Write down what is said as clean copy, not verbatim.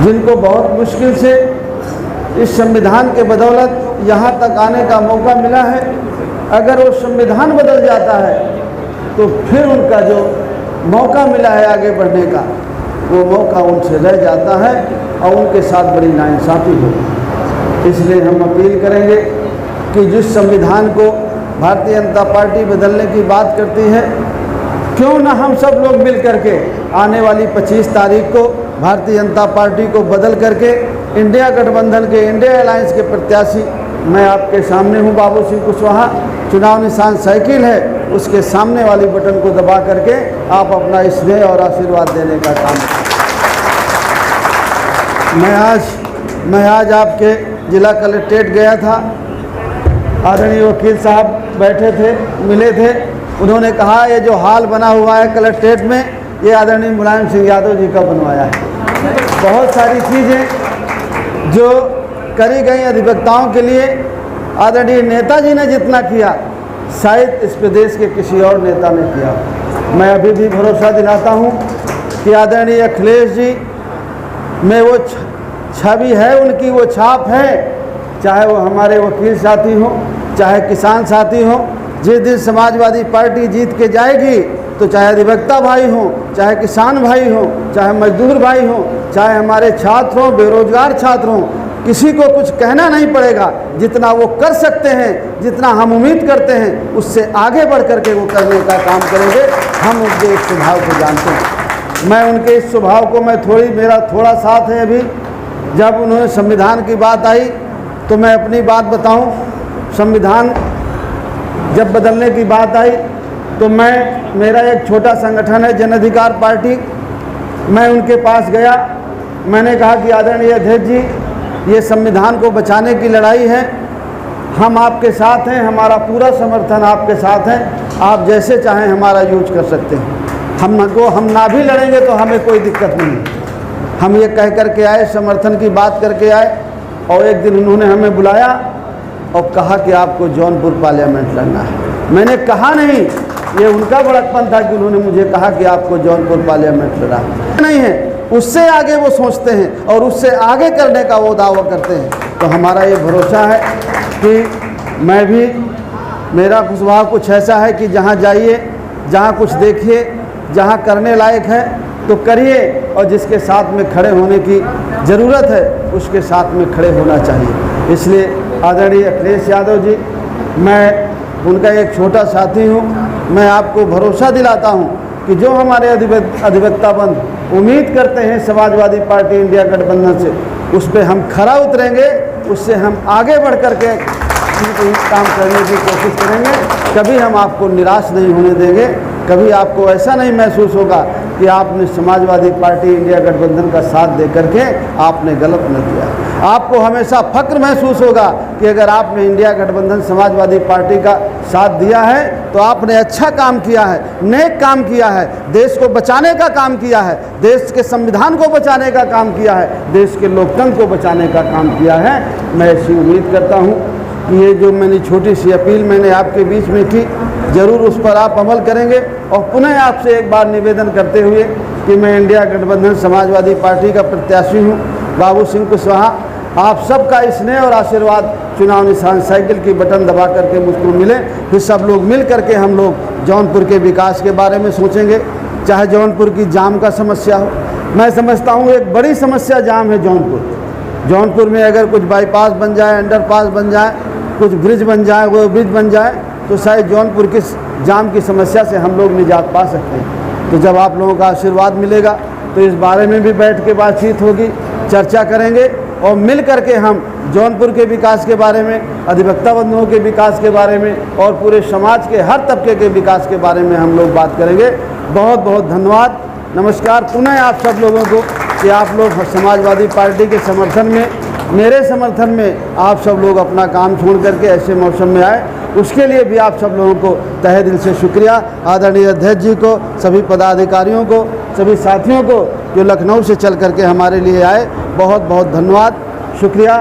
जिनको बहुत मुश्किल से इस संविधान के बदौलत यहाँ तक आने का मौका मिला है, अगर वो संविधान बदल जाता है तो फिर उनका जो मौका मिला है आगे बढ़ने का, वो मौका उनसे रह जाता है और उनके साथ बड़ी नाइंसाफ़ी होगी। इसलिए हम अपील करेंगे कि जिस संविधान को भारतीय जनता पार्टी बदलने की बात करती है, क्यों ना हम सब लोग मिल करके आने वाली 25 तारीख को भारतीय जनता पार्टी को बदल करके इंडिया गठबंधन के, इंडिया अलायंस के प्रत्याशी, मैं आपके सामने हूं बाबू सिंह कुशवाहा, चुनाव निशान साइकिल है, उसके सामने वाली बटन को दबा करके आप अपना स्नेह और आशीर्वाद देने का काम करें। मैं आज आपके जिला कलेक्ट्रेट गया था, आदरणीय वकील साहब बैठे थे, मिले थे। उन्होंने कहा ये जो हाल बना हुआ है कलेक्ट्रेट में, ये आदरणीय मुलायम सिंह यादव जी का बनवाया है। बहुत सारी चीज़ें जो करी गई अधिवक्ताओं के लिए आदरणीय नेताजी ने जितना किया, शायद इस प्रदेश के किसी और नेता ने किया। मैं अभी भी भरोसा दिलाता हूँ कि आदरणीय अखिलेश जी में वो छवि है, उनकी वो छाप है, चाहे वो हमारे वकील साथी हों, चाहे किसान साथी हों। जिस दिन समाजवादी पार्टी जीत के जाएगी तो चाहे अधिवक्ता भाई हों, चाहे किसान भाई हों, चाहे मजदूर भाई हों, चाहे हमारे छात्र हों, बेरोजगार छात्र हों, किसी को कुछ कहना नहीं पड़ेगा। जितना वो कर सकते हैं, जितना हम उम्मीद करते हैं, उससे आगे बढ़ करके वो करने का काम करेंगे। हम उनके इस स्वभाव को जानते हैं। मैं उनके इस स्वभाव को मेरा थोड़ा साथ है। अभी जब उन्होंने संविधान की बात आई तो मैं अपनी बात बताऊं, संविधान जब बदलने की बात आई तो मेरा एक छोटा संगठन है जन अधिकार पार्टी, मैं उनके पास गया। मैंने कहा कि आदरणीय अध्यक्ष जी, ये संविधान को बचाने की लड़ाई है, हम आपके साथ हैं, हमारा पूरा समर्थन आपके साथ है, आप जैसे चाहें हमारा यूज कर सकते हैं। हम ना भी लड़ेंगे तो हमें कोई दिक्कत नहीं। हम ये कह करके आए, समर्थन की बात करके आए, और एक दिन उन्होंने हमें बुलाया और कहा कि आपको जौनपुर पार्लियामेंट लड़ना है। मैंने कहा नहीं, ये उनका बड़कपन था कि उन्होंने मुझे कहा कि आपको जौनपुर पार्लियामेंट लड़ा नहीं है। उससे आगे वो सोचते हैं और उससे आगे करने का वो दावा करते हैं। तो हमारा ये भरोसा है कि मैं भी, मेरा स्वभाव कुछ ऐसा है कि जहाँ जाइए, जहाँ कुछ देखिए, जहाँ करने लायक है तो करिए, और जिसके साथ में खड़े होने की ज़रूरत है उसके साथ में खड़े होना चाहिए। इसलिए आदरणीय अखिलेश यादव जी, मैं उनका एक छोटा साथी हूँ। मैं आपको भरोसा दिलाता हूँ कि जो हमारे अधिवक्ता बंद उम्मीद करते हैं समाजवादी पार्टी इंडिया गठबंधन से, उस पर हम खरा उतरेंगे, उससे हम आगे बढ़ कर के काम करने की कोशिश करेंगे। कभी हम आपको निराश नहीं होने देंगे। कभी आपको ऐसा नहीं महसूस होगा कि आपने समाजवादी पार्टी इंडिया गठबंधन का साथ दे करके आपने गलत न किया। आपको हमेशा फक्र महसूस होगा कि अगर आपने इंडिया गठबंधन समाजवादी पार्टी का साथ दिया है तो आपने अच्छा काम किया है, नेक काम किया है, देश को बचाने का काम किया है, देश के संविधान को बचाने का काम किया है, देश के लोकतंत्र को बचाने का काम किया है। मैं ऐसी उम्मीद करता हूँ कि ये जो मैंने छोटी सी अपील मैंने आपके बीच में की, ज़रूर उस पर आप अमल करेंगे। और पुनः आपसे एक बार निवेदन करते हुए कि मैं इंडिया गठबंधन समाजवादी पार्टी का प्रत्याशी हूँ बाबू सिंह कुशवाहा, आप सबका स्नेह और आशीर्वाद चुनाव निशान साइकिल की बटन दबा करके मुझको मिले। फिर सब लोग मिल करके हम लोग जौनपुर के विकास के बारे में सोचेंगे। चाहे जौनपुर की जाम का समस्या हो, मैं समझता हूँ एक बड़ी समस्या जाम है जौनपुर में। अगर कुछ बाईपास बन जाए, अंडरपास बन जाए, कुछ ब्रिज बन जाए, वो ब्रिज बन जाए तो शायद जौनपुर की जाम की समस्या से हम लोग निजात पा सकते हैं। तो जब आप लोगों का आशीर्वाद मिलेगा तो इस बारे में भी बैठ के बातचीत होगी, चर्चा करेंगे, और मिल करके हम जौनपुर के विकास के बारे में, अधिवक्ता बंधुओं के विकास के बारे में और पूरे समाज के हर तबके के विकास के बारे में हम लोग बात करेंगे। बहुत बहुत धन्यवाद, नमस्कार पुनः आप सब लोगों को कि आप लोग समाजवादी पार्टी के समर्थन में, मेरे समर्थन में आप सब लोग अपना काम छोड़ करके ऐसे मौसम में आए, उसके लिए भी आप सब लोगों को तहे दिल से शुक्रिया। आदरणीय अध्यक्ष जी को, सभी पदाधिकारियों को, सभी साथियों को जो लखनऊ से चल करके हमारे लिए आए, बहुत बहुत धन्यवाद, शुक्रिया।